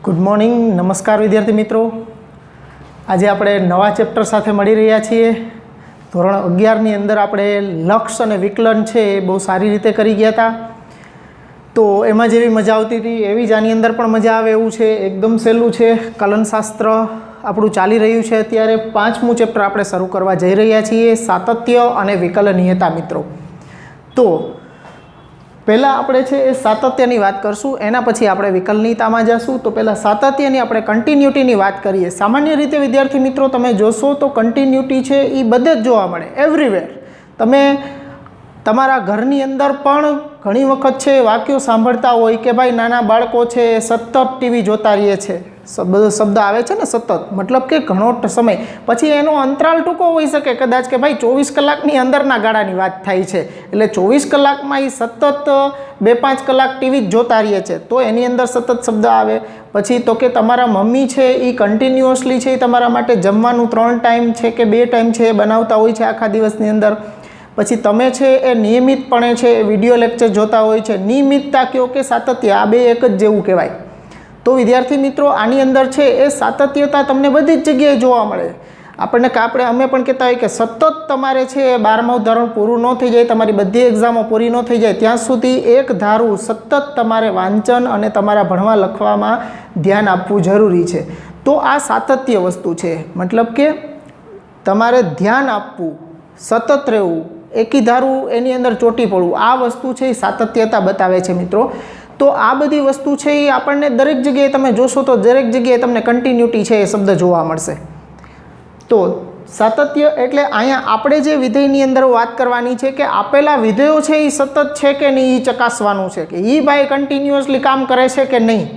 Good morning नमस्कार विद्यार्थी मित्रों। आज આપણે નવા ચેપ્ટર સાથે મળી રહ્યા છીએ। ધોરણ 11 ની અંદર આપણે લક્ષ અને વિકલન છે એ બહુ સારી રીતે કરી ગયા હતા। તો એમાં જેવી મજા આવતી હતી એવી જ આની અંદર પણ મજા આવે એવું છે। એકદમ સહેલું છે। કલનશાસ્ત્ર આપણું ચાલી રહ્યું છે। અત્યારે 5મું ચેપ્ટર આપણે શરૂ કરવા જઈ રહ્યા છીએ, સાતત્ય અને વિકલનીયતા મિત્રો। તો पहला આપણે છે એ સાતત્યની વાત કરશું, એના પછી આપણે વિકલનીયતામાં જશું। તો પહેલા સાતત્યની આપણે કન્ટિન્યુટીની વાત કરીએ। સામાન્ય રીતે વિદ્યાર્થી મિત્રો તમે જોશો તો કન્ટિન્યુટી છે એ બધે જ જોવા મળે, એવરીવેર। તમે તમારા ઘરની અંદર પણ ઘણી વખત છે વાક્યો સાંભળતા હોય કે ભાઈ નાના બાળકો છે સતત ટીવી જોતા રહે છે। શબ્દ આવે છે ને સતત, मतलब કે ઘણો સમય। પછી એનો અંતરાલ ટૂંકો હોઈ શકે, કદાચ કે ભાઈ 24 કલાકની અંદરના ગાળાની વાત થાય છે, એટલે 24 કલાકમાં એ સતત 2-5 કલાક ટીવી જોતા રહે છે, તો એની અંદર સતત શબ્દ આવે। પછી તો કે તમારા મમ્મી છે એ કન્ટિન્યુઅસલી છે તમારા માટે જમવાનું 3 ટાઈમ છે કે 2 ટાઈમ છે બનાવતા હોય છે આખા દિવસની અંદર। પછી તમે છે એ નિયમિતપણે છે વિડીયો લેક્ચર જોતા હોય છે। નિયમિતતા કયો કે સાતત્ય, આ બે એક જ જેવું કહેવાય। तो विद्यार्थी मित्रों आनी अंदर है ए सातत्यता तमने बधी ज जग्याए जोवा मळे। आपणे अमे पण कहेता होय के सतत तमारे छे 12मुं धोरण पूरुं न थई जाय, तमारी बधी एक्जामो पूरी न थई जाय त्यां सुधी एक धारू सतत तमारे वांचन अने तमारा भणवा लखवामां ध्यान आपवुं जरूरी छे। तो आ सातत्य वस्तु छे, मतलब के तमारे ध्यान आपवुं, सतत रहेवुं, एकी धारू एनी अंदर चोटी पड़वुं, आ वस्तु छे सातत्यता बतावे छे मित्रों। तो आ बधी वस्तु है ये आपने दरेक जगह तमे जोशो तो दरेक जगह तमने कंटिन्यूटी है शब्द जोवा मळशे। तो सातत्य एटले अहींया आपणे जे विधेयनी अंदर वात करवानी छे के आपेला विधेयो छे ए सतत छे के नहीं, ए चकासवानुं छे के ई भाई कंटिन्युअसली काम करे छे के नहीं,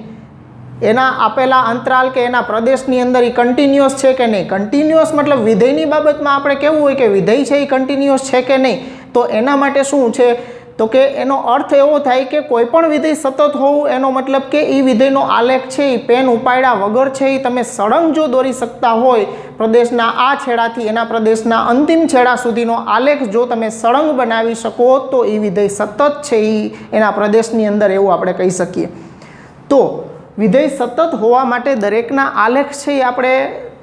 एना आपेला अंतराल के एना प्रदेशनी अंदर ई कंटिन्युअस छे के नहीं। कंटिन्युअस मतलब विधेयनी बाबतमां आपणे केवुं होय के विधेय छे ए कंटिन्युअस छे के नहीं, तो एना माटे शुं छे तो कि एनो अर्थ एवो थाय के कोईपण विधेय सतत होवुं एनो मतलब के ई विधेयनो आलेख छे ई पेन उपाड्या वगर छे ई तमे सळंग जो दोरी सकता होय प्रदेशना आ छेडाथी एना प्रदेशना अंतिम छेडा सुधीनो आलेख जो तमे सळंग बनावी शको तो ई विधेय सतत छे ई एना प्रदेशनी अंदर एवुं आपणे कही शकीए। तो विधेय सतत होवा माटे दरेकना आलेख छे आपणे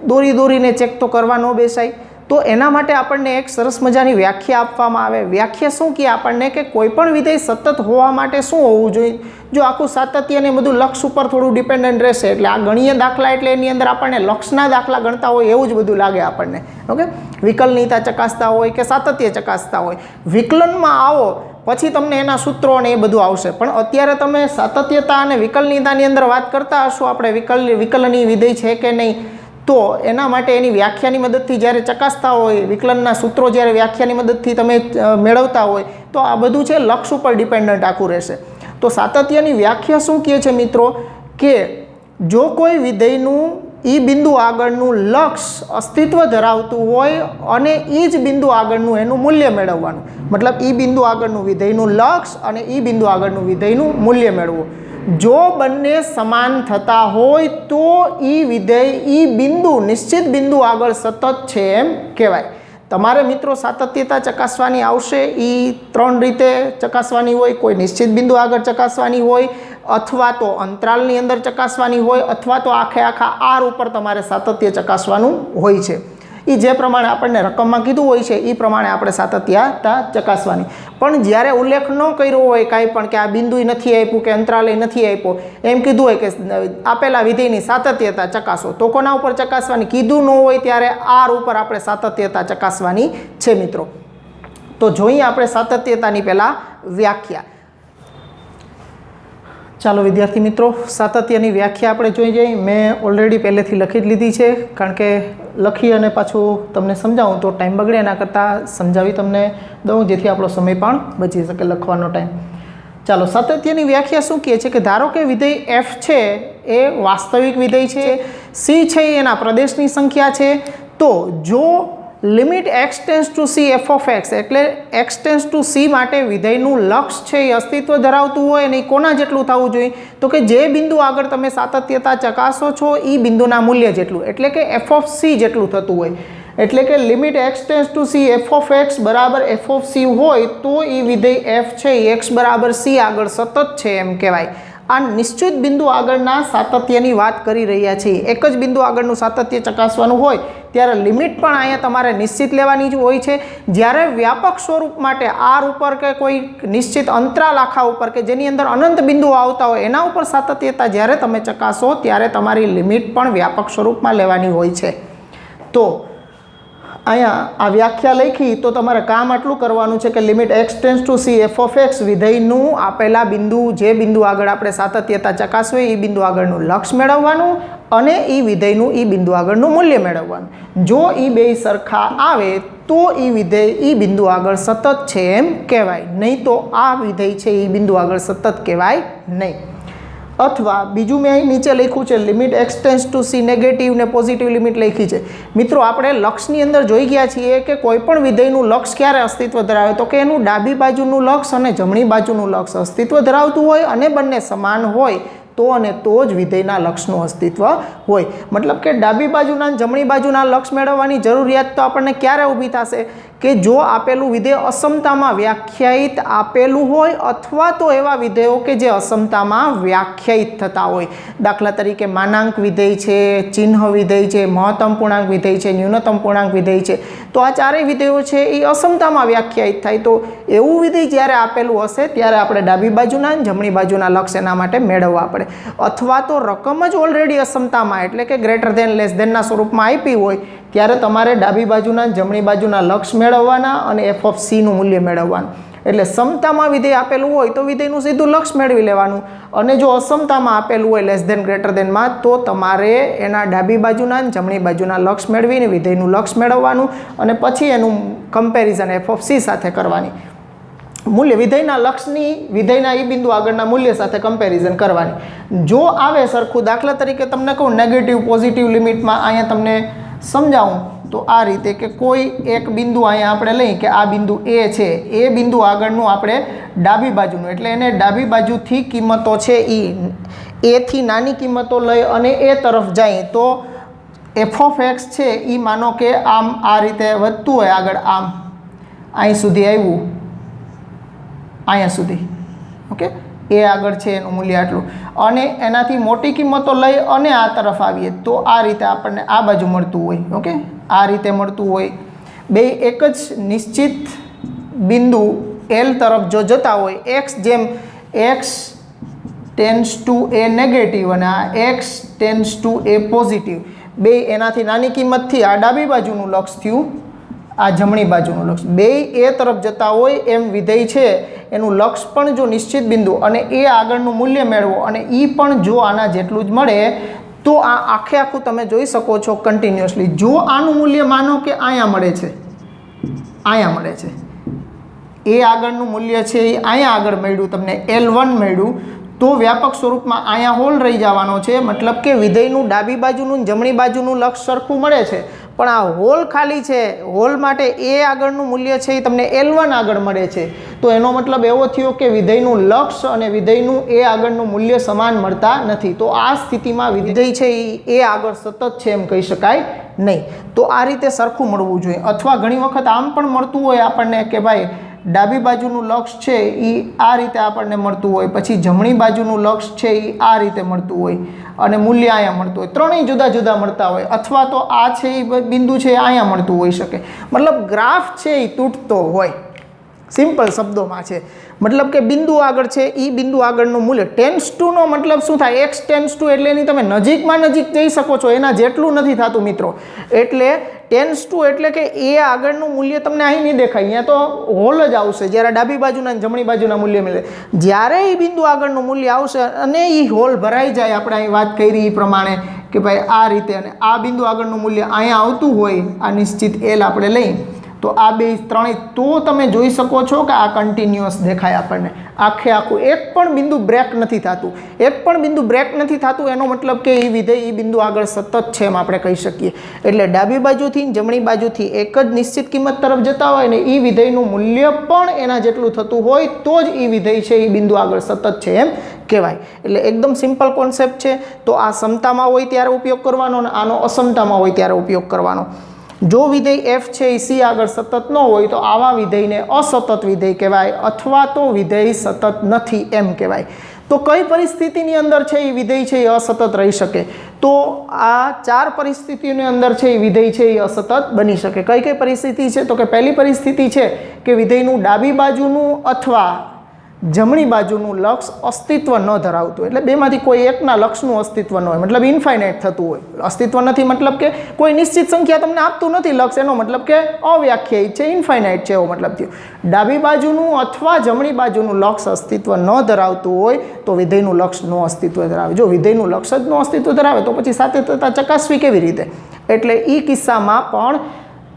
दोरी दोरीने चेक तो करवा न बेसाय। तो एना माटे आपणने एक सरस मजानी व्याख्या आपवामां आवे। व्याख्या शुं के आपणने के कोईपण विधेय सतत होवा माटे शुं होवुं जोईए, जो आखुं सातत्य ने बधुं लक्ष्य उपर थोडुं डिपेन्डન્ટ रहेशे। एटले आ गणीय दाखला एटले एनी अंदर आपणने लक्ष्यना दाखला गणता होय एवुं ज बधुं लागे आपणने। ओके, विकलनीयता चकासता होय के सातत्य चकासता होय, विकलનમાં આવો પછી તમને એના સૂત્રો ને એ બધું આવશે। પણ અત્યારે તમે સાતત્યતા અને વિકલનીયતાની અંદર વાત કરતા હશો આપણે વિકલની વિધેય છે કે નહીં, तो एना माटे एनी व्याख्यानी मददथी ज्यारे चकासता होय, विकलनना सूत्रो ज्यारे व्याख्यानी मददथी तमे मेळवता होय तो आ बधुं छे लक्ष्य उपर डिपेन्डન્ટ आखुं रहेशे। तो सातत्यनी व्याख्या शुं कहे छे मित्रों के जो कोई विधेयनुं ई बिंदु आगळनुं लक्ष्य अस्तित्व धरावतुं होय अने ई ज बिंदु आगळनुं एनुं मूल्य मेळववानुं, मतलब ई बिंदु आगळनुं विधेयनुं लक्ष्य अने ई बिंदु आगळनुं विधेयनुं मूल्य मेळववुं। जो बंने समान थता होय तो ई विधेय ई बिंदु निश्चित बिंदु आगळ सतत छे एम कहेवाय। तमारे मित्रों सातत्यता चकासवानी आवशे, ई 3 रीते चकासवानी होय, कोई निश्चित बिंदु आगळ चकासवानी होय अथवा तो अंतरालनी अंदर चकासवानी होय अथवा तो आखे आखा आर उपर तमारे सातत्य चकासवानुं होय छे। ई जे प्रमाणे आपणे रकममां कीधुं होय छे ई प्रमाणे आपणे सातत्यता चकासवानी। पण ज्यारे उल्लेख न कर्यो होय कांई पण के आ बिंदुय नथी आप्युं के अंतरालय नथी आप्यो, एम कीधुं होय के आपेला विधेयनी सातत्यता चकासो, तो कोना उपर चकासवानी कीधुं न होय त्यारे आर उपर आपणे सातत्यता चकासवानी छे मित्रों। तो जोईए आपणे सातत्यतानी पहेला व्याख्या। चालो विद्यार्थी मित्रों सातत्यनी व्याख्या आपणे जोई जईए। मैं ऑलरेडी पहलेथी लखी ज लीधी छे, कारण के लखी अने पाछुं तमने समजावुं तो टाइम बगड़े, एना करता समजावी तमने दऊं जेथी आपणो समय पण बची शके लखवानो टाइम। चालो सातत्यनी व्याख्या शुं कहे छे के धारो के विधेय एफ छे ए वास्तविक विधेय छे, सी छे एना प्रदेशनी संख्या छे। तो जो limit x tends to c f of x एटले एक्स टेन्स टू सी माटे विधेयनुं लक्ष्य छे ए अस्तित्व धरावतुं होय अने कोना जेटलुं थवुं जोईए, तो कि जे बिंदु आगळ तमे सातत्यता चकासो छो ई बिंदुना मूल्य जेटलुं, एटले के एफ ऑफ सी जेटलुं थतुं होय। एटले के limit x tends to c f of x बराबर एफ ऑफ सी होय तो ई विधेय एफ छे एक्स बराबर सी आगळ सतत छे एम कहेवाय। આ નિશ્ચિત બિંદુ આગળના સાતત્યની વાત કરી રહ્યા છીએ। એક જ બિંદુ આગળનું સાતત્ય ચકાસવાનું હોય ત્યારે લિમિટ પણ અહીંયા તમારે નિશ્ચિત લેવાની જ હોય છે। જ્યારે વ્યાપક સ્વરૂપ માટે આર ઉપર કે કોઈ નિશ્ચિત અંતરાલ આખા ઉપર કે જેની અંદર અનંત બિંદુઓ આવતા હોય એના ઉપર સાતત્યતા જ્યારે તમે ચકાસો ત્યારે તમારી લિમિટ પણ વ્યાપક સ્વરૂપમાં લેવાની હોય છે। તો અહીંયા આ વ્યાખ્યા લખી તો તમારે કામ આટલું કરવાનું છે કે limit x tends two c f of x વિધેયનું આપેલા બિંદુ જે બિંદુ આગળ આપણે સાતત્યતા ચકાસવી એ બિંદુ આગળનું લક્ષ મેળવવાનું અને એ વિધેયનું એ બિંદુ આગળનું મૂલ્ય મેળવવાનું। જો એ બે સરખા આવે તો એ વિધેય એ બિંદુ આગળ સતત છે એમ કહેવાય, નહીં તો આ વિધેય છે એ બિંદુ આગળ સતત કહેવાય નહીં। અથવા બીજું મેં અહીં નીચે લખ્યું છે limit x tends two c negative ને પોઝિટિવ લિમિટ લખી છે। મિત્રો આપણે લક્ષની અંદર જોઈ ગયા છીએ કે કોઈ પણ વિધેયનું લક્ષ ક્યારે અસ્તિત્વ ધરાવે તો કે એનું ડાબી બાજુનું લક્ષ અને જમણી બાજુનું લક્ષ અસ્તિત્વ ધરાવતું હોય અને બંને સમાન હોય તો અને તો જ વિધેયના લક્ષનું અસ્તિત્વ હોય। મતલબ કે ડાબી બાજુના અને જમણી બાજુના લક્ષ મેળવવાની જરૂરિયાત તો આપણને ક્યારે ઊભી થશે કે જો આપેલું વિધેય અસમતામાં વ્યાખ્યાયિત આપેલું હોય અથવા તો એવા વિધેયો કે જે અસમતામાં વ્યાખ્યાયિત થતા હોય। દાખલા તરીકે માનાંક વિધેય છે, ચિહ્ન વિધેય છે, મહત્તમ પૂર્ણાંક વિધેય છે, ન્યૂનતમ પૂર્ણાંક વિધેય છે, તો આ ચારેય વિધેયો છે એ અસમતામાં વ્યાખ્યાયિત થાય। તો એવું વિધેય જ્યારે આપેલું હશે ત્યારે આપણે ડાબી બાજુના અને જમણી બાજુના લક્ષ એના માટે મેળવવા પડે। અથવા તો રકમ જ ઓલરેડી અસમતામાં એટલે કે ગ્રેટર ધેન લેસ ધેનના સ્વરૂપમાં આપી હોય ત્યારે તમારે ડાબી બાજુના જમણી બાજુના લક્ષ મેળવવાના અને એફ ઓફ સીનું મૂલ્ય મેળવવાનું। એટલે સમતામાં વિધેય આપેલું હોય તો વિધેયનું સીધું લક્ષ મેળવી લેવાનું અને જો અસમતામાં આપેલું હોય લેસ ધેન ગ્રેટર ધેનમાં તો તમારે એના ડાબી બાજુના અને જમણી બાજુના લક્ષ મેળવીને વિધેયનું લક્ષ મેળવવાનું અને પછી એનું કમ્પેરિઝન એફ ઓફ સી સાથે કરવાની। મૂલ્ય વિધેયના લક્ષની વિધેયના એ બિંદુ આગળના મૂલ્ય સાથે કમ્પેરિઝન કરવાની। જો આવે સરખું, દાખલા તરીકે તમને કહું નેગેટિવ પોઝિટિવ લિમિટમાં અહીંયા તમને સમજાવું તો આ રીતે કે કોઈ એક બિંદુ અહીંયા આપણે લઈએ કે આ બિંદુ એ છે, એ બિંદુ આગળનું આપણે ડાબી બાજુનું એટલે એને ડાબી બાજુથી કિંમતો છે એથી નાની કિંમતો લઈ અને એ તરફ જાય તો એફ ઓફ એક્સ છે એ માનો કે આમ આ રીતે વધતું હોય આગળ આમ અહીં સુધી આવ્યું અહીંયા સુધી, ઓકે, એ આગળ છે એનું મૂલ્ય આટલું અને એનાથી મોટી કિંમતો લઈ અને આ તરફ આવીએ તો આ રીતે આપણને આ બાજુ મળતું હોય, ઓકે, આ રીતે મળતું હોય। બે એક જ નિશ્ચિત બિંદુ એલ તરફ જો જતા હોય એક્સ જેમ એક્સ ટેન્સ ટુ એ નેગેટિવ અને આ એક્સ ટેન્સ ટુ એ પોઝિટિવ, બે એનાથી નાની કિંમતથી આ ડાબી બાજુનું લક્ષ થયું, આ જમણી બાજુનું લક્ષ, બે એ તરફ જતા હોય એમ વિધેય છે એનું લક્ષ પણ જો નિશ્ચિત બિંદુ અને એ આગળનું મૂલ્ય મેળવો અને એ પણ જો આના જેટલું જ મળે તો આ આખે આખું તમે જોઈ શકો છો કન્ટિન્યુઅસલી। જો આનું મૂલ્ય માનો કે અહીંયા મળે છે, અહીંયા મળે છે, એ આગળનું મૂલ્ય છે એ અહીંયા આગળ મળ્યું તમને L1 મળ્યું તો વ્યાપક સ્વરૂપમાં અહીંયા હોલ રહી જવાનો છે। મતલબ કે વિધેયનું ડાબી બાજુનું જમણી બાજુનું લક્ષ સરખું મળે છે પણ આ હોલ ખાલી છે, હોલ માટે એ આગળનું મૂલ્ય છે એ તમને L1 આગળ મળે છે તો એનો મતલબ એવો થયો કે વિધેયનું લક્ષ અને વિધેયનું એ આગળનું મૂલ્ય સમાન મળતા નથી। તો આ સ્થિતિમાં વિધેય છે એ આગળ સતત છે એમ કહી શકાય નહીં। તો આ રીતે સરખું મળવું જોઈએ। અથવા ઘણી વખત આમ પણ મળતું હોય આપણને કે ભાઈ ડાબી બાજુનું લક્ષ છે એ આ રીતે આપણને મળતું હોય, પછી જમણી બાજુનું લક્ષ છે એ આ રીતે મળતું હોય અને મૂલ્ય અહીંયા મળતું હોય, ત્રણેય જુદા જુદા મળતા હોય। અથવા તો આ છે એ બિંદુ છે અહીંયા મળતું હોઈ શકે। મતલબ ગ્રાફ છે એ તૂટતો હોય, સિમ્પલ શબ્દોમાં છે। મતલબ કે બિંદુ આગળ છે એ બિંદુ આગળનું મૂલ્ય ટેન્સ ટુનો મતલબ શું થાય, એક્સ ટેન્સ ટુ એટલે એની તમે નજીકમાં નજીક જઈ શકો છો, એના જેટલું નથી થતું મિત્રો। એટલે ટેન્સ ટુ એટલે કે એ આગળનું મૂલ્ય તમને અહીં નહીં દેખાય, અહીંયા તો હોલ જ આવશે જ્યારે ડાબી બાજુના જમણી બાજુના મૂલ્ય મળે। જ્યારે એ બિંદુ આગળનું મૂલ્ય આવશે અને એ હોલ ભરાઈ જાય, આપણે અહીં વાત કરી એ પ્રમાણે કે ભાઈ આ રીતે, અને આ બિંદુ આગળનું મૂલ્ય અહીંયા આવતું હોય આ નિશ્ચિત એલ આપણે લઈ તો આ બે ત્રણેય તો તમે જોઈ શકો છો કે આ કન્ટિન્યુઅસ દેખાય આપણને, આખે આખું એક પણ બિંદુ બ્રેક નથી થતું। એક પણ બિંદુ બ્રેક નથી થતું એનો મતલબ કે એ વિધેય એ બિંદુ આગળ સતત છે એમ આપણે કહી શકીએ। એટલે ડાબી બાજુથી જમણી બાજુથી એક જ નિશ્ચિત કિંમત તરફ જતા હોય ને એ વિધેયનું મૂલ્ય પણ એના જેટલું થતું હોય તો જ એ વિધેય છે એ બિંદુ આગળ સતત છે એમ કહેવાય। એટલે એકદમ સિમ્પલ કોન્સેપ્ટ છે। તો આ સમતામાં હોય ત્યારે ઉપયોગ કરવાનો અને આનો અસમતામાં હોય ત્યારે ઉપયોગ કરવાનો। જો વિધેય f છે એ c આગળ સતત ન હોય તો આવા વિધેયને અસતત વિધેય કહેવાય અથવા તો વિધેય સતત નથી એમ કહેવાય। તો કઈ પરિસ્થિતિની અંદર છે એ વિધેય છે એ અસતત રહી શકે? તો આ 4 પરિસ્થિતિની અંદર છે એ વિધેય છે એ અસતત બની શકે. કઈ કઈ પરિસ્થિતિ છે? તો કે પહેલી પરિસ્થિતિ છે કે વિધેયનું ડાબી બાજુનું અથવા જમણી બાજુનું લક્ષ અસ્તિત્વ ન ધરાવતું, એટલે બેમાંથી કોઈ એકના લક્ષનું અસ્તિત્વ ન હોય, મતલબ ઇન્ફાઇનાઇટ થતું હોય. અસ્તિત્વ નથી મતલબ કે કોઈ નિશ્ચિત સંખ્યા તમને આપતું નથી લક્ષ, એનો મતલબ કે અવ્યાખ્યાયિત છે, ઇન્ફાઇનાઇટ છે એવો મતલબ થયો. ડાબી બાજુનું અથવા જમણી બાજુનું લક્ષ અસ્તિત્વ ન ધરાવતું હોય તો વિધેયનું લક્ષ નો અસ્તિત્વ ધરાવે. જો વિધેયનું લક્ષ જ નો અસ્તિત્વ ધરાવે તો પછી સાતત્યતા ચકાસવી કેવી રીતે? એટલે એ કિસ્સામાં પણ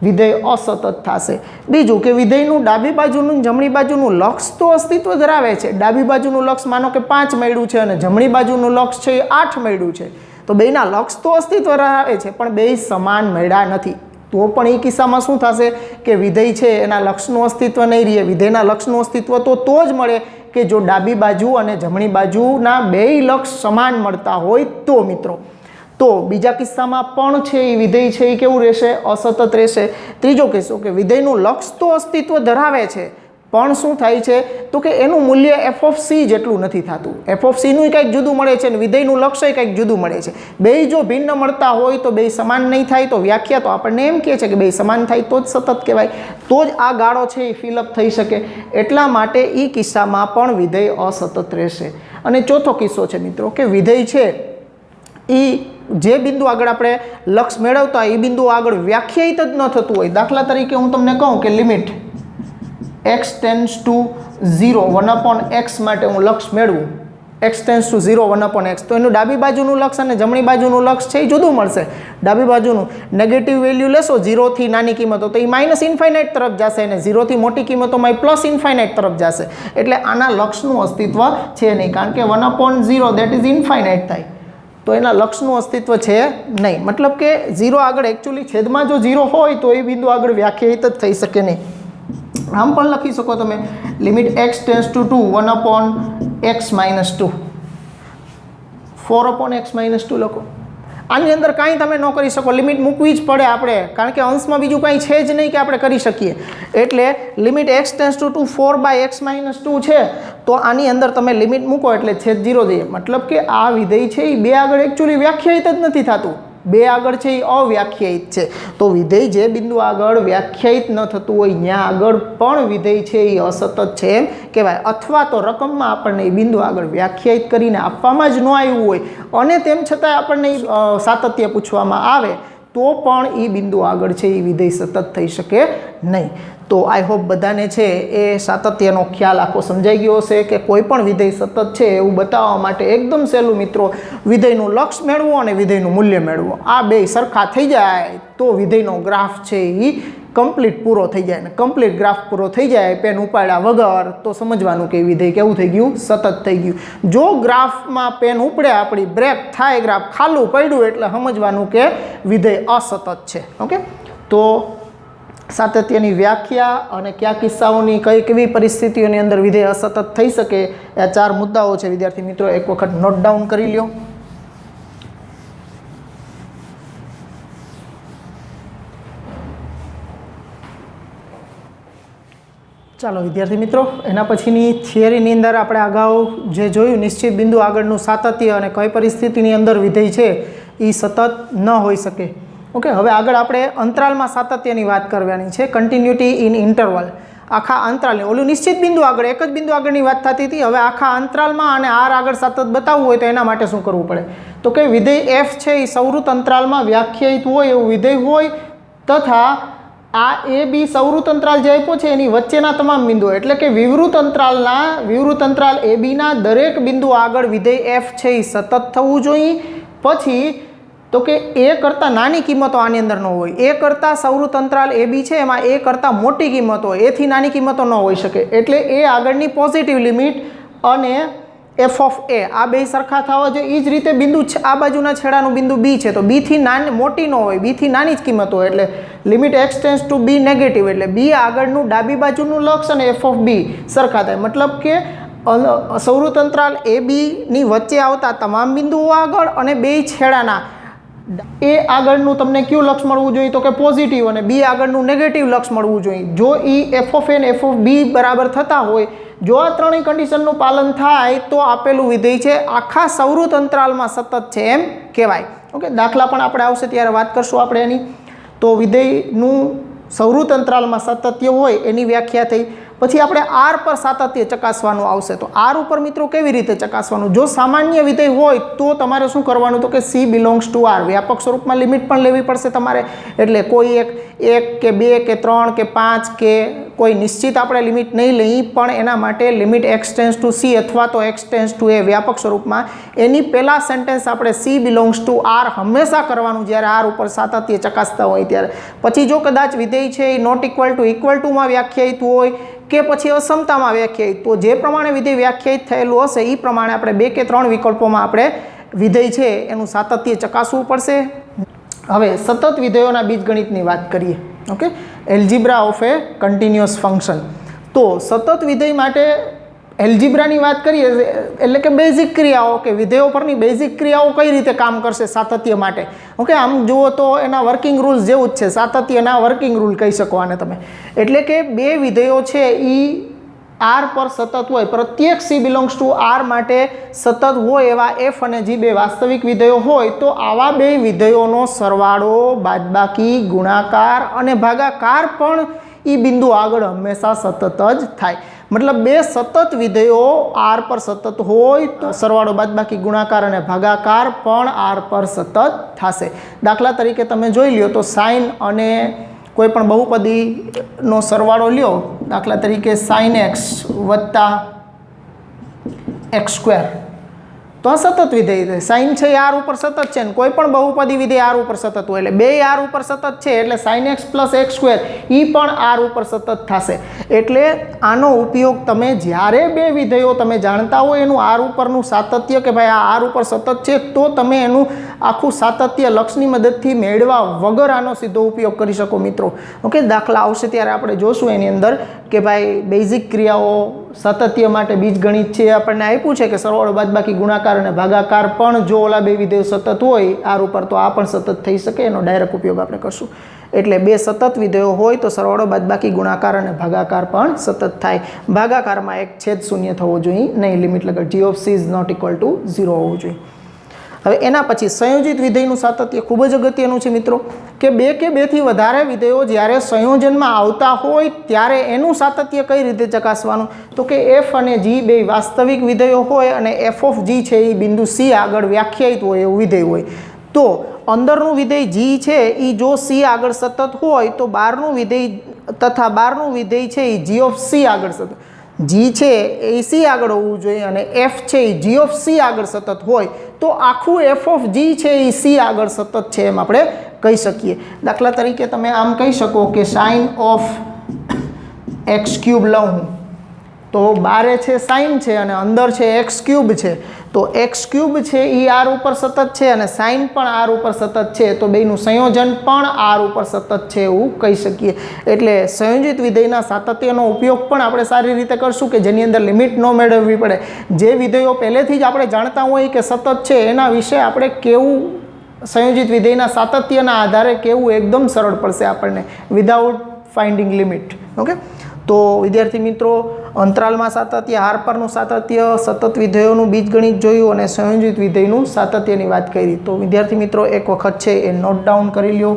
વિધેય અસતત થશે. બીજું કે વિધેયનું ડાબી બાજુનું જમણી બાજુનું લક્ષ તો અસ્તિત્વ ધરાવે છે. ડાબી બાજુનું લક્ષ માનો કે 5 મળ્યું છે અને જમણી બાજુનું લક્ષ છે એ 8 મળ્યું છે, તો બેયના લક્ષ તો અસ્તિત્વ ધરાવે છે પણ બેય સમાન મળ્યા નથી. તો પણ એ કિસ્સામાં શું થશે કે વિધેય છે એના લક્ષનું અસ્તિત્વ નહીં રહે. વિધેયના લક્ષનું અસ્તિત્વ તો જ મળે કે જો ડાબી બાજુ અને જમણી બાજુના બેય લક્ષ સમાન મળતા હોય તો મિત્રો. તો બીજા કિસ્સામાં પણ છે એ વિધેય છે એ કેવું રહેશે? અસતત રહેશે. ત્રીજો કિસ્સો કે વિધેયનું લક્ષ તો અસ્તિત્વ ધરાવે છે પણ શું થાય છે તો કે એનું મૂલ્ય f(c) જેટલું નથી થતું. f(c) નું કંઈક જુદું મળે છે અને વિધેયનું લક્ષ્ય કંઈક જુદું મળે છે. બેય જો ભિન્ન મળતા હોય તો બેય સમાન નહીં થાય, તો વ્યાખ્યા તો આપણને એમ કહે છે કે બેય સમાન થાય તો જ સતત કહેવાય, તો જ આ ગાળો છે એ ફિલઅપ થઈ શકે. એટલા માટે એ કિસ્સામાં પણ વિધેય અસતત રહેશે. અને ચોથો કિસ્સો છે મિત્રો કે વિધેય છે એ જે બિંદુ આગળ આપણે લક્ષ મેળવતા હોય એ બિંદુ આગળ વ્યાખ્યાયિત જ ન થતું હોય. દાખલા તરીકે હું તમને કહું કે limit x tends to 0 1/x માટે હું લક્ષ મેળવું, x ટેન્ડ્સ ટુ 0 1/x, તો એનું ડાબી બાજુનું લક્ષ અને જમણી બાજુનું લક્ષ છે એ જુદું મળશે. ડાબી બાજુનું નેગેટિવ વેલ્યુ લેશો 0 થી નાની કિંમતો તો એ માઇનસ ઇન્ફાઇનાઇટ તરફ જશે અને 0 થી મોટી કિંમતોમાં એ પ્લસ ઇન્ફાઇનાઇટ તરફ જશે. એટલે આના લક્ષનું અસ્તિત્વ છે નહીં, કારણ કે 1/0 દેટ ઇઝ ઇન્ફાઇનાઇટ થાય તો એના લક્ષનું અસ્તિત્વ છે નહીં. મતલબ કે 0 આગળ એકચ્યુઅલી છેદમાં જો 0 હોય તો એ બિંદુ આગળ વ્યાખ્યાયિત જ થઈ શકે નહીં. આમ પણ લખી શકો તમે limit x tends to 2 1/x - 2 4/x - 2 લખો. આની અંદર કાંઈ તમે ન કરી શકો, લિમિટ મૂકવી જ પડે આપણે, કારણ કે અંશમાં બીજું કાંઈ છે જ નહીં કે આપણે કરી શકીએ. એટલે limit x tends to 4/x - 2 છે તો આની અંદર તમે લિમિટ મૂકો એટલે છેદ 0 જઈએ. મતલબ કે આ વિધેય છે એ બે આગળ એકચ્યુઅલી વ્યાખ્યાયિત જ નથી થતું, બે આગળ છે એ અવ્યાખ્યાયિત છે. તો વિધેય જે બિંદુ આગળ વ્યાખ્યાયિત ન થતું હોય ત્યાં આગળ પણ વિધેય છે એ અસતત છે એમ કહેવાય. અથવા તો રકમમાં આપણને એ બિંદુ આગળ વ્યાખ્યાયિત કરીને આપવામાં જ ન આવ્યું હોય અને તેમ છતાં આપણને સાતત્ય પૂછવામાં આવે તો પણ એ બિંદુ આગળ છે એ વિધેય સતત થઈ શકે નહીં. તો આઈ હોપ બધાને છે એ સાતત્યનો ખ્યાલ આખો સમજાઈ ગયો હશે કે કોઈ પણ વિધેય સતત છે એવું બતાવવા માટે એકદમ સહેલું મિત્રો, વિધેયનું લક્ષ મેળવો અને વિધેયનું મૂલ્ય મેળવો. આ બે સરખા થઈ જાય તો વિધેયનો ગ્રાફ છે એ કમ્પ્લીટ પૂરો થઈ જાય. ને કમ્પ્લીટ ગ્રાફ પૂરો થઈ જાય પેન ઉપાડ્યા વગર તો સમજવાનું કે વિધેય કેવું થઈ ગયું? સતત થઈ ગયું. જો ગ્રાફમાં પેન ઉપડે આપણી બ્રેક થાય, ગ્રાફ ખાલું પડ્યું એટલે સમજવાનું કે વિધેય અસતત છે. ઓકે, તો સાતત્યની વ્યાખ્યા અને કયા કિસ્સાઓની કેવી પરિસ્થિતિઓની અંદર વિધેય અસતત થઈ શકે એ 4 મુદ્દાઓ છે વિદ્યાર્થી મિત્રો, એક વખત નોટ ડાઉન કરી લ્યો. ચાલો વિદ્યાર્થી મિત્રો, એના પછીની થિયરીની અંદર આપણે અગાઉ જે જોયું નિશ્ચિત બિંદુ આગળનું સાતત્ય અને કઈ પરિસ્થિતિની અંદર વિધેય છે એ સતત ન હોઈ શકે. ઓકે, હવે આગળ આપણે અંતરાલમાં સાતત્યની વાત કરવાની છે. Continuity in interval. આખા અંતરાલની ઓલું નિશ્ચિત બિંદુ આગળ એક જ બિંદુ આગળની વાત થતી હતી, હવે આખા અંતરાલમાં અને આર આગળ સતત બતાવવું હોય તો એના માટે શું કરવું પડે? તો કે વિધેય f છે એ સૌરુત અંતરાલમાં વ્યાખ્યાયિત હોય એવું વિધેય હોય તથા આ એ બી સૌરુત અંતરાલ જે આપ્યો છે એની વચ્ચેના તમામ બિંદુઓ એટલે કે વિવૃત અંતરાલ એ બીના દરેક બિંદુ આગળ વિધેય f છે એ સતત થવું જોઈએ. પછી તો કે એ કરતાં નાની કિંમતો આની અંદર ન હોય, એ કરતાં સૌરુત અંતરાલ એ બી છે એમાં એ કરતાં મોટી કિંમતો હોય, એથી નાની કિંમતો ન હોઈ શકે. એટલે એ આગળની પોઝિટિવ લિમિટ અને f ઓફ a આ બે સરખા થવા જોઈએ. એ જ રીતે બિંદુ આ બાજુના છેડાનું બિંદુ બી છે તો બીથી નાની મોટી ન હોય, બીથી નાની જ કિંમત હોય. એટલે limit x tends to b negative એટલે બી આગળનું ડાબી બાજુનું લક્ષ અને f ઓફ b સરખા થાય. મતલબ કે સૌરુત અંતરાલ એ બીની વચ્ચે આવતા તમામ બિંદુઓ આગળ અને બે છેડાના એ આગળનું તમને કયું લક્ષ મળવું જોઈએ તો કે પોઝિટિવ અને બી આગળનું નેગેટિવ લક્ષ મળવું જોઈએ. જો એ એફ ઓફ એ ને એફ ઓફ બી બરાબર થતા હોય, જો આ ત્રણેય કન્ડિશનનું પાલન થાય તો આપેલું વિધેય છે આખા સૌરુત અંતરાલમાં સતત છે એમ કહેવાય. ઓકે, દાખલા પણ આપણે આવશે ત્યારે વાત કરશું આપણે એની. તો વિધેયનું સૌરુત અંતરાલમાં સાતત્ય હોય એની વ્યાખ્યા થઈ. પછી આપણે આર પર સાતત્ય ચકાસવાનું આવશે. તો આર ઉપર મિત્રો કેવી રીતે ચકાસવાનું? જો સામાન્ય વિધેય હોય તો તમારે શું કરવાનું તો કે સી બિલોંગ્સ ટુ આર. વ્યાપક સ્વરૂપમાં લિમિટ પણ લેવી પડશે તમારે. એટલે કોઈ એક કે બે કે ત્રણ કે પાંચ કે કોઈ નિશ્ચિત આપણે લિમિટ નહીં લઈ, પણ એના માટે limit x tense two C અથવા તો એક્સ ટેન્સ ટુ એ વ્યાપક સ્વરૂપમાં એની પહેલા સેન્ટેન્સ આપણે સી બિલોંગ્સ ટુ આર હંમેશા કરવાનું જ્યારે આર ઉપર સાતત્ય ચકાસતા હોય ત્યારે. પછી જો કદાચ વિધેય છે એ નોટ ઇક્વલ ટુમાં વ્યાખ્યાયિત હોય કે પછી અસમતામાં વ્યાખ્યાયિત, તો જે પ્રમાણે વિધેય વ્યાખ્યાયિત થયેલું હશે એ પ્રમાણે આપણે 2 કે 3 વિકલ્પોમાં આપણે વિધેય છે એનું સાતત્ય ચકાસવું પડશે. હવે સતત વિધેયોના બીજગણિતની વાત કરીએ. Okay, algebra of A continuous function. તો સતત વિધેય માટે એલ્જિબ્રાની વાત કરીએ એટલે કે બેઝિક ક્રિયાઓ કે વિધેયો પરની બેઝિક ક્રિયાઓ કઈ રીતે કામ કરશે સાતત્ય માટે. ઓકે, આમ જુઓ તો એના વર્કિંગ રૂલ્સ જેવું જ છે, સાતત્યના વર્કિંગ રૂલ કહી શકો આને તમે. એટલે કે બે વિધેયો છે એ આર પર સતત હોય, પ્રત્યેક સી બિલોંગ્સ ટુ આર માટે સતત હોય એવા એફ અને જી બે વાસ્તવિક વિધેયો હોય તો આવા બે વિધેયોનો સરવાળો, બાદબાકી, ગુણાકાર અને ભાગાકાર પણ એ બિંદુ આગળ હંમેશા સતત જ થાય. મતલબ બે સતત વિધેયો આર પર સતત હોય તો સરવાળો, બાદબાકી, ગુણાકાર અને ભાગાકાર પણ આર પર સતત થશે. દાખલા તરીકે તમે જોઈ લ્યો તો સાઇન અને કોઈ પણ બહુપદીનો સરવાળો લ્યો, દાખલા તરીકે સાઇન એક્સ વત્તા એક્સ સ્ક્વેર, તો આ સતત વિધેય છે. સાઇન છે એ આર ઉપર સતત છે ને કોઈ પણ બહુપદી વિધેય આર ઉપર સતત હોય એટલે બે આર ઉપર સતત છે એટલે sine x plus x square એ પણ આર ઉપર સતત થશે. એટલે આનો ઉપયોગ તમે જ્યારે બે વિધેયો તમે જાણતા હોય એનું આર ઉપરનું સાતત્ય કે ભાઈ આ આર ઉપર સતત છે તો તમે એનું આખું સાતત્ય લક્ષની મદદથી મેળવા વગર આનો સીધો ઉપયોગ કરી શકો મિત્રો. ઓકે, દાખલા આવશે ત્યારે આપણે જોશું એની અંદર કે ભાઈ બેઝિક ક્રિયાઓ સાતત્ય માટે બીજગણિત છે આપણને આપ્યું છે કે સરવાળો, બાદબાકી, ગુણાકાર અને ભાગાકાર પણ જો ઓલા બે વિધેયો સતત હોય આર ઉપર તો આ પણ સતત થઈ શકે. એનો ડાયરેક્ટ ઉપયોગ આપણે કરશું. એટલે બે સતત વિધેયો હોય તો સરવાળો, બાદબાકી, ગુણાકાર અને ભાગાકાર પણ સતત થાય. ભાગાકારમાં એક છેદ શૂન્ય થવો જોઈએ નહીં, લિમિટ લગર g of c is not equal to 0 હોવું જોઈએ. હવે એના પછી સંયોજિત વિધેયનું સાતત્ય ખૂબ જ અગત્યનું છે મિત્રો કે બે કે બેથી વધારે વિધેયો જ્યારે સંયોજનમાં આવતા હોય ત્યારે એનું સાતત્ય કઈ રીતે ચકાસવાનું તો કે એફ અને જી બે વાસ્તવિક વિધેયો હોય અને એફ ઓફ જી છે એ બિંદુ સી આગળ વ્યાખ્યાયિત હોય એવું વિધેય હોય તો અંદરનું વિધેય જી છે એ જો સી આગળ સતત હોય તો બહારનું વિધેય તથા બહારનું વિધેય છે એ જી ઓફ સી આગળ સતત, જી છે એ સી આગળ હોવું જોઈએ અને એફ છે એ જી ઓફ સી આગળ સતત હોય તો આખું એફ ઓફ જી છે એ સી આગળ સતત છે એમ આપણે કહી શકીએ. દાખલા તરીકે તમે આમ કહી શકો કે સાઇન ઓફ એક્સ ક્યુબ લઉં હું તો બારે છે સાઇન છે અને અંદર છે એક્સ ક્યુબ છે તો એક્સ ક્યુબ છે એ આર ઉપર સતત છે અને સાઇન પણ આર ઉપર સતત છે તો બેનું સંયોજન પણ આર ઉપર સતત છે એવું કહી શકીએ. એટલે સંયોજિત વિધેયના સાતત્યનો ઉપયોગ પણ આપણે સારી રીતે કરશું કે જેની અંદર લિમિટ ન મેળવવી પડે. જે વિધેયો પહેલેથી જ આપણે જાણતા હોય કે સતત છે એના વિશે આપણે કેવું સંયોજિત વિધેયના સાતત્યના આધારે કેવું એકદમ સરળ પડશે આપણને વિધાઉટ ફાઇન્ડિંગ લિમિટ. ઓકે, તો વિદ્યાર્થી મિત્રો અંતરાલમાં સાતત્ય, આર પરનું સાતત્ય, સતત વિધેયોનું બીજગણિત જોયું અને સંયોજિત વિધેયનું સાતત્યની વાત કરી. તો વિદ્યાર્થી મિત્રો એક વખત છે એ નોટ ડાઉન કરી લ્યો.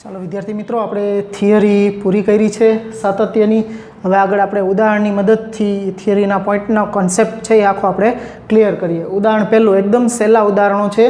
ચાલો વિદ્યાર્થી મિત્રો આપણે થિયરી પૂરી કરી છે સાતત્યની. હવે આગળ આપણે ઉદાહરણની મદદથી થિયરીના પોઈન્ટનો કોન્સેપ્ટ છે એ આખો આપણે ક્લિયર કરીએ. ઉદાહરણ પહેલું એકદમ સહેલા ઉદાહરણો છે,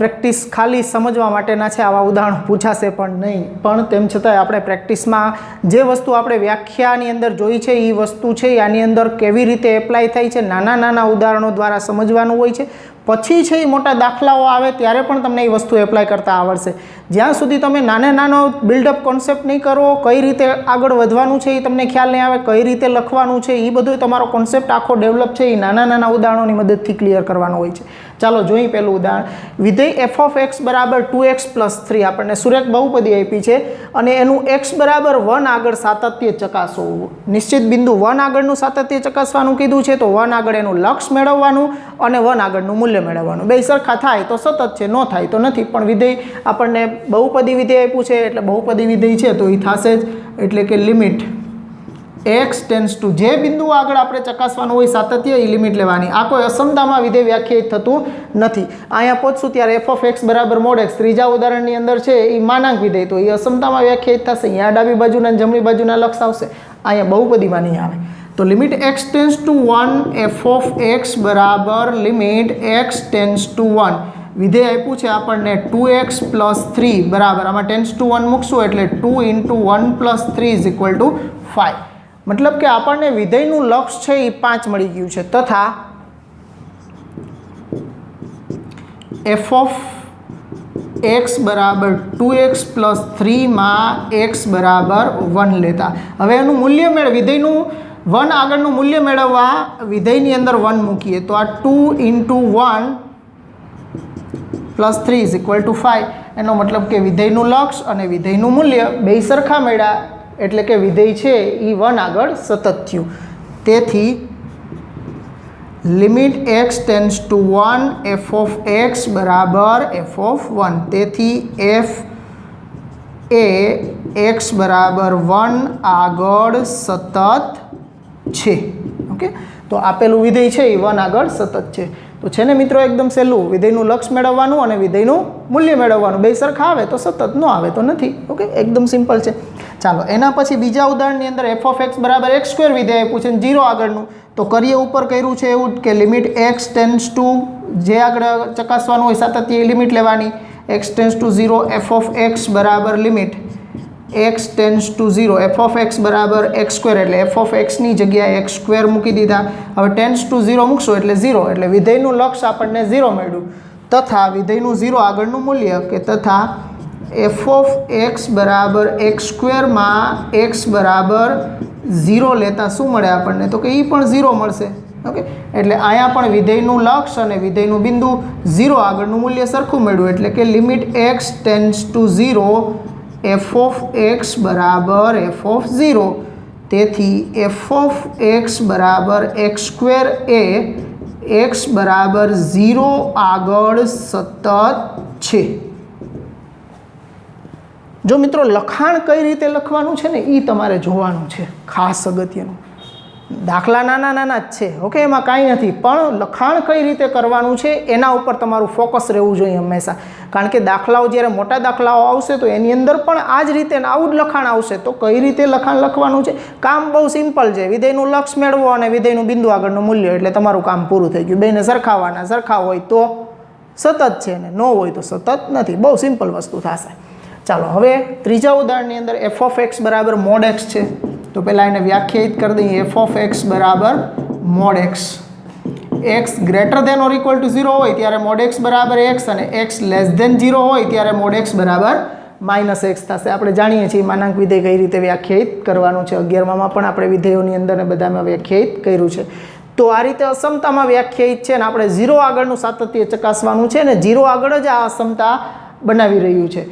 પ્રેક્ટિસ ખાલી સમજવા માટેના છે. આવા ઉદાહરણો પૂછાશે પણ નહીં, પણ તેમ છતાંય આપણે પ્રેક્ટિસમાં જે વસ્તુ આપણે વ્યાખ્યાની અંદર જોઈ છે એ વસ્તુ છે આની અંદર કેવી રીતે એપ્લાય થાય છે નાના નાના ઉદાહરણો દ્વારા સમજવાનું હોય છે. પછી છે એ મોટા દાખલાઓ આવે ત્યારે પણ તમને એ વસ્તુ એપ્લાય કરતા આવડશે. જ્યાં સુધી તમે નાનો બિલ્ડઅપ કોન્સેપ્ટ નહીં કરો, કઈ રીતે આગળ વધવાનું છે એ તમને ખ્યાલ નહીં આવે, કઈ રીતે લખવાનું છે એ બધું તમારો કોન્સેપ્ટ આખો ડેવલપ છે એ નાના ઉદાહરણોની મદદથી ક્લિયર કરવાનો હોય છે. ચાલો જોઈએ પહેલું ઉદાહરણ. વિધેય f of x બરાબર 2x + 3 આપણને સુરેખ બહુપદી આપી છે અને એનું x બરાબર 1 આગળ સાતત્ય ચકાસો. નિશ્ચિત બિંદુ 1 આગળનું સાતત્ય ચકાસવાનું કીધું છે, તો 1 આગળ એનું લક્ષ મેળવવાનું અને 1 આગળનું મૂલ્ય મેળવવાનું. બે સરખા થાય તો સતત છે, ન થાય તો નથી. પણ વિધેય આપણને બહુપદી વિધેય આપ્યું છે એટલે બહુપદી વિધેય છે તો એ થશે જ. એટલે કે લિમિટ x ટેન્ડ્સ ટુ, જે બિંદુ આગળ આપણે ચકાસવાનું હોય સાતત્ય એ લિમિટ લેવાની. આ કોઈ અસમતામાં વિધેય વ્યાખ્યાયિત થતું નથી. અહીંયા પહોંચશું ત્યારે f of x બરાબર mod x, ત્રીજા ઉદાહરણની અંદર છે એ માનાંક વિધેય, તો એ અસમતામાં વ્યાખ્યાયિત થશે. અહીંયા ડાબી બાજુના જમણી બાજુના લક્ષ આવશે, અહીંયા બહુપદીમાં નહીં આવે. તો limit x tends to 1 f of x બરાબર લિમિટ x ટેન્ડ્સ ટુ 1, વિધેય આપ્યું છે આપણને 2x + 3 બરાબર, આમાં ટેન્ડ્સ ટુ 1 મૂકશું એટલે 2 × 1 + 3 = 5. મતલબ કે આપણને વિધેયનું લક્ષ છે એ 5 મળી ગયું છે. તથા f of x બરાબર 2x + 3 માં x બરાબર 1 લેતા. હવે એનું મૂલ્ય વિધેયનું 1 આગળનું મૂલ્ય મેળવવા વિધેયની અંદર 1 મૂકીએ તો આ 2 × 1 + 3 = 5. એનો મતલબ કે વિધેયનું લક્ષ અને વિધેયનું મૂલ્ય બે સરખા મળ્યા એટલે કે વિધેય છે એ 1 આગળ સતત થયું. તેથી limit x tends to 1 f of x બરાબર f of 1. તેથી f એ x બરાબર 1 આગળ સતત છે. ઓકે, તો આપેલું વિધેય છે એ 1 આગળ સતત છે. તો છે ને મિત્રો એકદમ સહેલું, વિધેયનું લક્ષ મેળવવાનું અને વિધેયનું મૂલ્ય મેળવવાનું. બે સરખા આવે તો સતત, ન આવે તો નથી. ઓકે, એકદમ સિમ્પલ છે. ચાલો એના પછી બીજા ઉદાહરણની અંદર f of x બરાબર x² વિધેય આપ્યું છે 0 આગળનું. તો કરીએ ઉપર કર્યું છે એવું કે લિમિટ x ટેન્ડ્સ ટુ, જે આગળ ચકાસવાનું હોય સાતત્ય એ લિમિટ લેવાની. x tends to 0 f of x બરાબર limit x tends to 0 f of x બરાબર x² એટલે f of x ની જગ્યાએ x² મૂકી દીધા. હવે ટેન્ડ્સ ટુ 0 મૂકશો એટલે 0, એટલે વિધેયનું લક્ષ આપણને 0 મળ્યું. તથા વિધેયનું 0 આગળનું મૂલ્ય કે તથા f of x બરાબર x² માં x બરાબર 0 લેતા શું મળે આપણને, તો કે એ પણ 0 મળશે. ઓકે, એટલે અહીંયા પણ વિધેયનું લક્ષ અને વિધેયનું બિંદુ 0 આગળનું મૂલ્ય સરખું મળ્યું. એટલે કે limit x tends to 0 f of x બરાબર f of 0. તેથી f of x બરાબર x² એ x બરાબર 0 આગળ સતત છે. જો મિત્રો લખાણ કઈ રીતે લખવાનું છે ને એ તમારે જોવાનું છે, ખાસ અગત્યનું. દાખલા નાના જ છે, ઓકે, એમાં કાંઈ નથી, પણ લખાણ કઈ રીતે કરવાનું છે એના ઉપર તમારું ફોકસ રહેવું જોઈએ હંમેશા. કારણ કે દાખલાઓ જ્યારે મોટા દાખલાઓ આવશે તો એની અંદર પણ આ જ રીતે આવું જ લખાણ આવશે. તો કઈ રીતે લખાણ લખવાનું છે, કામ બહુ સિમ્પલ છે. વિધેયનું લક્ષ મેળવો અને વિધેયનું બિંદુ આગળનું મૂલ્ય, એટલે તમારું કામ પૂરું થઈ ગયું. બેને સરખાવવાના, સરખા હોય તો સતત છે ને ન હોય તો સતત નથી. બહુ સિમ્પલ વસ્તુ થશે. ચાલો હવે ત્રીજા ઉદાહરણની અંદર f of x બરાબર mod x છે. તો પહેલાં એને વ્યાખ્યાયિત કરી દઈએ. f of x બરાબર mod x, x greater than or equal to 0 હોય ત્યારે mod x બરાબર x અને x લેસ દેન 0 હોય ત્યારે mod x બરાબર -x થશે. આપણે જાણીએ છીએ માનાંક વિધેય કઈ રીતે વ્યાખ્યાયિત કરવાનું છે. 11માં પણ આપણે વિધેયોની અંદર ને બધામાં વ્યાખ્યાયિત કર્યું છે. તો આ રીતે અસમતામાં વ્યાખ્યાયિત છે ને આપણે 0 આગળનું સાતત્ય ચકાસવાનું છે ને 0 આગળ જ આ અસમતા બનાવી રહ્યું છે.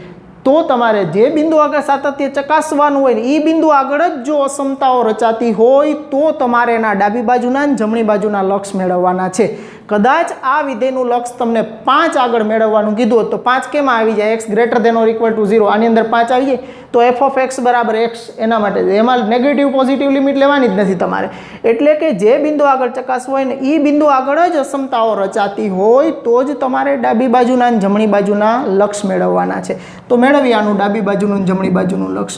તો તમારે જે બિંદુ આગળ સાતત્ય ચકાસવાનું હોય ને એ બિંદુ આગળ જ જો અસમતાઓ રચાતી હોય તો તમારે એના ડાબી બાજુના અને જમણી બાજુના લક્ષ મેળવવાના છે. કદાચ આ વિધેયનું લક્ષ તમને 5 આગળ મેળવવાનું કીધું હોત તો 5 કેમાં આવી જાય, x greater than or equal to 0, આની અંદર 5 આવી જાય તો f of x બરાબર x. એના માટે એમાં નેગેટિવ પોઝિટિવ લિમિટ લેવાની જ નથી તમારે. એટલે કે જે બિંદુ આગળ ચકાસવું હોય ને એ બિંદુ આગળ જ અસમતાઓ રચાતી હોય તો જ તમારે ડાબી બાજુના અને જમણી બાજુના લક્ષ મેળવવાના છે. તો મેળવીએ આનું ડાબી બાજુનું અને જમણી બાજુનું લક્ષ.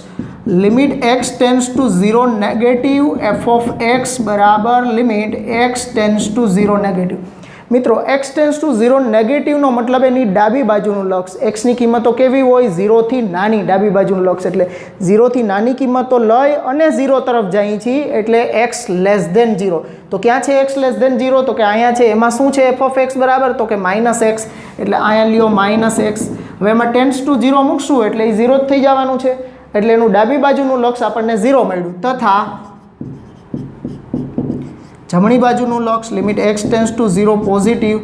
Limit x tends to 0 negative f of x બરાબર limit x tends to 0 negative. મિત્રો x ટેન્સ ટુ 0 નેગેટિવનો મતલબ એની ડાબી બાજુનું લક્ષ. એક્સની કિંમતો કેવી હોય? 0થી નાની, ડાબી બાજુનું લક્ષ એટલે 0થી નાની કિંમતો લઈ અને 0 તરફ જઈએ છીએ એટલે x લેસ ધેન 0. તો ક્યાં છે x લેસ ધેન 0? તો કે અહીંયા છે. એમાં શું છે f ઓફ x બરાબર? તો કે -x, એટલે અહીંયા લ્યો -x. હવે એમાં ટેન્સ ટુ 0 મૂકશું એટલે એ 0 જ થઈ જવાનું છે, એટલે એનું ડાબી બાજુનું લક્ષ આપણને 0 મળ્યું. તથા જમણી બાજુનું લક્ષ limit x tends to 0 positive,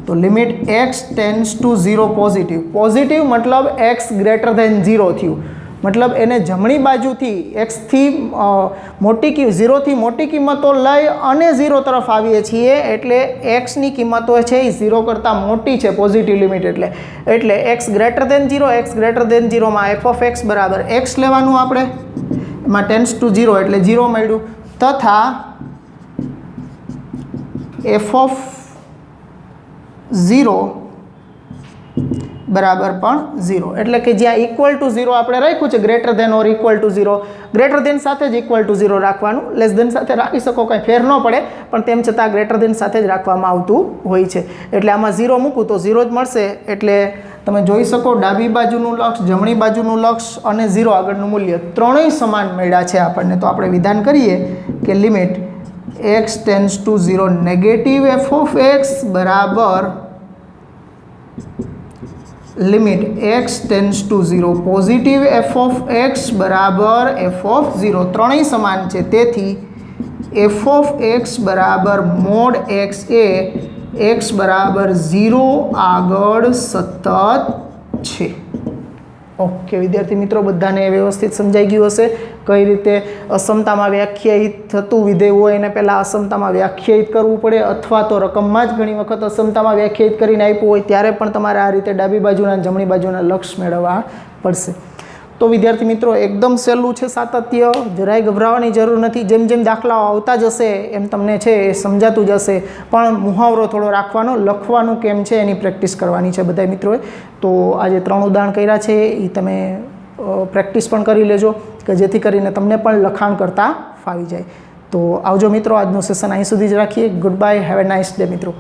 તો limit x tends to 0 positive. Positive મતલબ x ગ્રેટર ધેન 0 થયું, મતલબ એને જમણી બાજુથી xથી મોટી 0થી મોટી કિંમતો લઈ અને 0 તરફ આવીએ છીએ એટલે xની કિંમતો છે એ 0 કરતાં મોટી છે પોઝિટિવ લિમિટ. એટલે x greater than 0, x greater than 0માં f ઓફ x બરાબર x લેવાનું આપણે, એમાં ટેન્સ ટુ 0 એટલે 0 મળ્યું. તથા f ઓફ 0 બરાબર પણ 0, એટલે કે જ્યાં ઇક્વલ ટુ 0 આપણે રાખ્યું છે greater than or equal to 0, greater than સાથે જ ઇક્વલ ટુ 0 રાખવાનું, લેસ ધેન સાથે રાખી શકો, કાંઈ ફેર ન પડે, પણ તેમ છતાં ગ્રેટર ધેન સાથે જ રાખવામાં આવતું હોય છે. એટલે આમાં 0 મૂકું તો 0 જ મળશે. એટલે તમે જોઈ શકો ડાબી બાજુનું લક્ષ, જમણી બાજુનું લક્ષ અને 0 આગળનું મૂલ્ય ત્રણેય સમાન મળ્યા છે આપણને. તો આપણે વિધાન કરીએ કે limit x tends to 0 negative f of x બરાબર limit x tends to 0 positive f of x બરાબર f ઓફ 0. ત્રણેય સમાન છે, તેથી f ઓફ x બરાબર મોડ x એ x બરાબર 0 આગળ સતત છે. ઓકે વિદ્યાર્થી મિત્રો, બધાને વ્યવસ્થિત સમજાઈ ગયું હશે કઈ રીતે અસમતામાં વ્યાખ્યાયિત થતું વિધેય હોય એને પહેલાં અસમતામાં વ્યાખ્યાયિત કરવું પડે, અથવા તો રકમમાં જ ઘણી વખત અસમતામાં વ્યાખ્યાયિત કરીને આપ્યું હોય ત્યારે પણ તમારે આ રીતે ડાબી બાજુના અને જમણી બાજુના લક્ષ મેળવવા પડશે. તો વિદ્યાર્થી મિત્રો એકદમ સહેલું છે સાતત્ય, જરાય ગભરાવાની જરૂર નથી. જેમ જેમ દાખલાઓ આવતા જશે એમ તમને છે એ સમજાતું જશે, પણ મુહાવરો થોડો રાખવાનો, લખવાનું કેમ છે એની પ્રેક્ટિસ કરવાની છે બધા મિત્રોએ. તો આજે 3 ઉદાહરણ કર્યા છે એ તમે પ્રેક્ટિસ પણ કરી લેજો કે જેથી કરીને તમને પણ લખાણ કરતાં ફાવી જાય. તો આવજો મિત્રો, આજનું સેશન અહીં સુધી જ રાખીએ. Good bye, have a nice day મિત્રો.